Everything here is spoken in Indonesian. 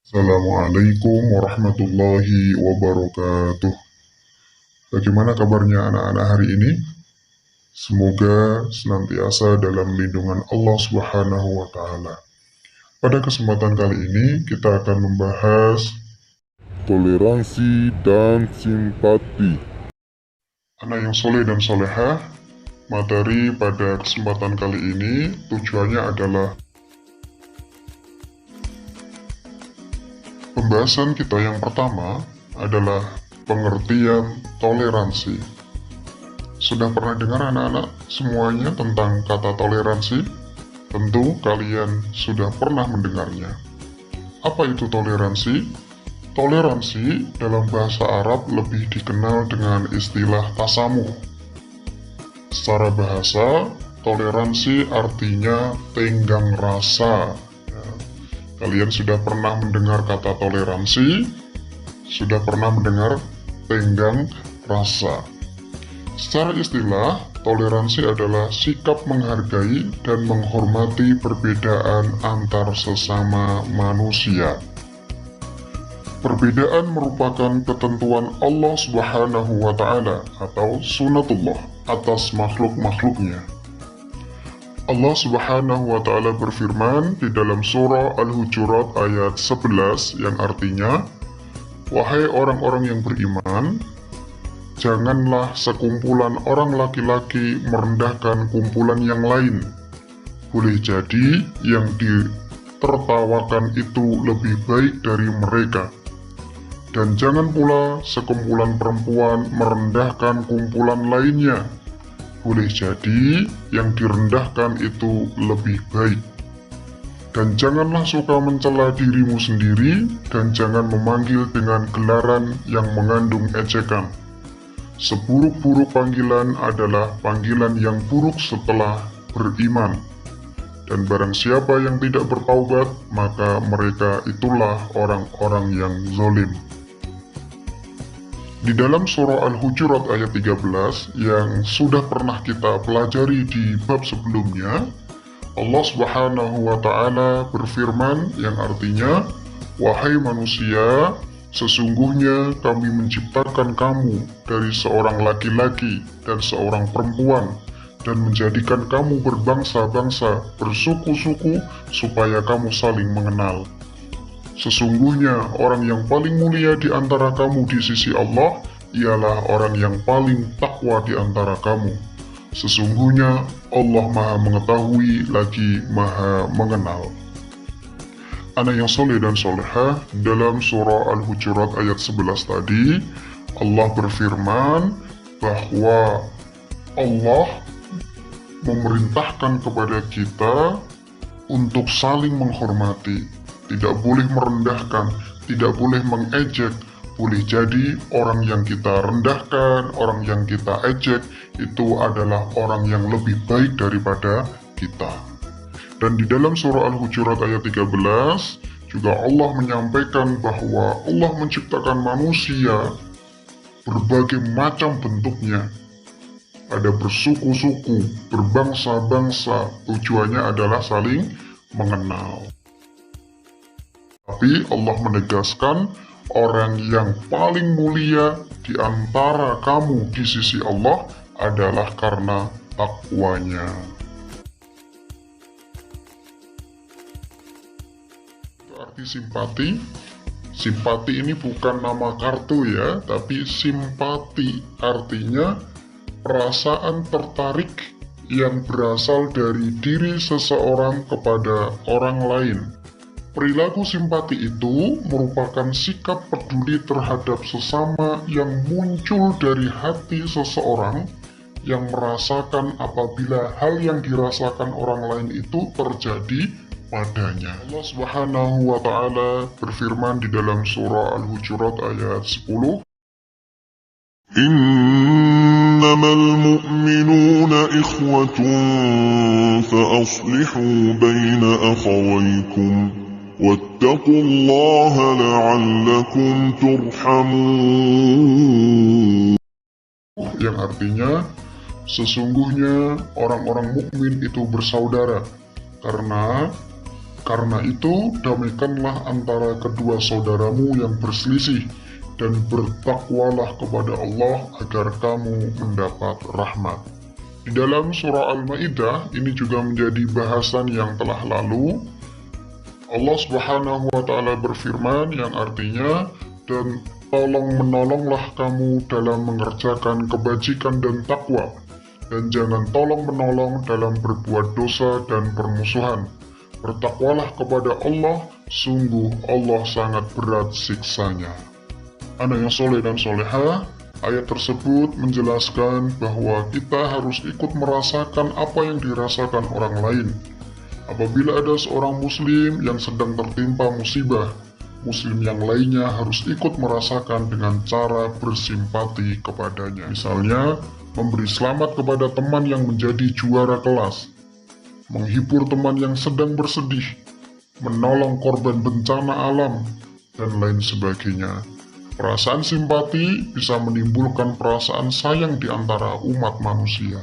Assalamualaikum warahmatullahi wabarakatuh. Bagaimana kabarnya anak-anak hari ini? Semoga senantiasa dalam lindungan Allah Subhanahu wa Ta'ala. Pada kesempatan kali ini, kita akan membahas toleransi dan simpati. Anak yang soleh dan solehah, materi pada kesempatan kali ini tujuannya adalah pembahasan kita yang pertama adalah pengertian toleransi. Sudah pernah dengar anak-anak semuanya tentang kata toleransi? Tentu kalian sudah pernah mendengarnya. Apa itu toleransi? Toleransi dalam bahasa Arab lebih dikenal dengan istilah tasamuh. Secara bahasa, toleransi artinya tenggang rasa. Kalian sudah pernah mendengar kata toleransi, sudah pernah mendengar tenggang rasa. Secara istilah, toleransi adalah sikap menghargai dan menghormati perbedaan antar sesama manusia. Perbedaan merupakan ketentuan Allah Subhanahu wa Ta'ala atau sunatullah atas makhluk-makhluknya. Allah Subhanahu wa Ta'ala berfirman di dalam surah Al-Hujurat ayat 11 yang artinya, "Wahai orang-orang yang beriman, janganlah sekumpulan orang laki-laki merendahkan kumpulan yang lain. Boleh jadi yang ditertawakan itu lebih baik dari mereka. Dan jangan pula sekumpulan perempuan merendahkan kumpulan lainnya. Boleh jadi yang direndahkan itu lebih baik. Dan janganlah suka mencela dirimu sendiri, dan jangan memanggil dengan gelaran yang mengandung ejekan. Seburuk-buruk panggilan adalah panggilan yang buruk setelah beriman. Dan barang siapa yang tidak bertaubat, maka mereka itulah orang-orang yang zalim." Di dalam surah Al-Hujurat ayat 13 yang sudah pernah kita pelajari di bab sebelumnya, Allah Subhanahu wa Ta'ala berfirman yang artinya, "Wahai manusia, sesungguhnya kami menciptakan kamu dari seorang laki-laki dan seorang perempuan, dan menjadikan kamu berbangsa-bangsa, bersuku-suku, supaya kamu saling mengenal. Sesungguhnya orang yang paling mulia di antara kamu di sisi Allah ialah orang yang paling takwa di antara kamu. Sesungguhnya Allah Maha Mengetahui lagi Maha Mengenal." Anak yang soleh dan solehah, dalam surah Al-Hujurat ayat 11 tadi, Allah berfirman bahwa Allah memerintahkan kepada kita untuk saling menghormati. Tidak boleh merendahkan, tidak boleh mengejek. Boleh jadi orang yang kita rendahkan, orang yang kita ejek, itu adalah orang yang lebih baik daripada kita. Dan di dalam surah Al-Hujurat ayat 13, juga Allah menyampaikan bahwa Allah menciptakan manusia berbagai macam bentuknya. Ada bersuku-suku, berbangsa-bangsa, tujuannya adalah saling mengenal. Tapi Allah menegaskan orang yang paling mulia di antara kamu di sisi Allah adalah karena takwanya. Arti simpati. Simpati ini bukan nama kartu ya, tapi simpati artinya perasaan tertarik yang berasal dari diri seseorang kepada orang lain. Perilaku simpati itu merupakan sikap peduli terhadap sesama yang muncul dari hati seseorang yang merasakan apabila hal yang dirasakan orang lain itu terjadi padanya. Allah Subhanahu wa Ta'ala berfirman di dalam surah Al-Hujurat ayat 10, "Innamal mu'minuna ikhwatun fa'aslihu baina akhawaykum wattaqullaha la'allakum turhamun." Yang artinya, sesungguhnya orang-orang mukmin itu bersaudara, karena Karena itu, damaikanlah antara kedua saudaramu yang berselisih, dan bertakwalah kepada Allah agar kamu mendapat rahmat. Di dalam surah Al-Maidah, ini juga menjadi bahasan yang telah lalu. Allah Subhanahu wa Ta'ala berfirman yang artinya, dan tolong menolonglah kamu dalam mengerjakan kebajikan dan takwa, dan jangan tolong menolong dalam berbuat dosa dan permusuhan. Bertakwalah kepada Allah, sungguh Allah sangat berat siksanya. Anak yang soleh dan soleha, ayat tersebut menjelaskan bahwa kita harus ikut merasakan apa yang dirasakan orang lain. Apabila ada seorang muslim yang sedang tertimpa musibah, muslim yang lainnya harus ikut merasakan dengan cara bersimpati kepadanya. Misalnya, memberi selamat kepada teman yang menjadi juara kelas, menghibur teman yang sedang bersedih, menolong korban bencana alam, dan lain sebagainya. Perasaan simpati bisa menimbulkan perasaan sayang di antara umat manusia.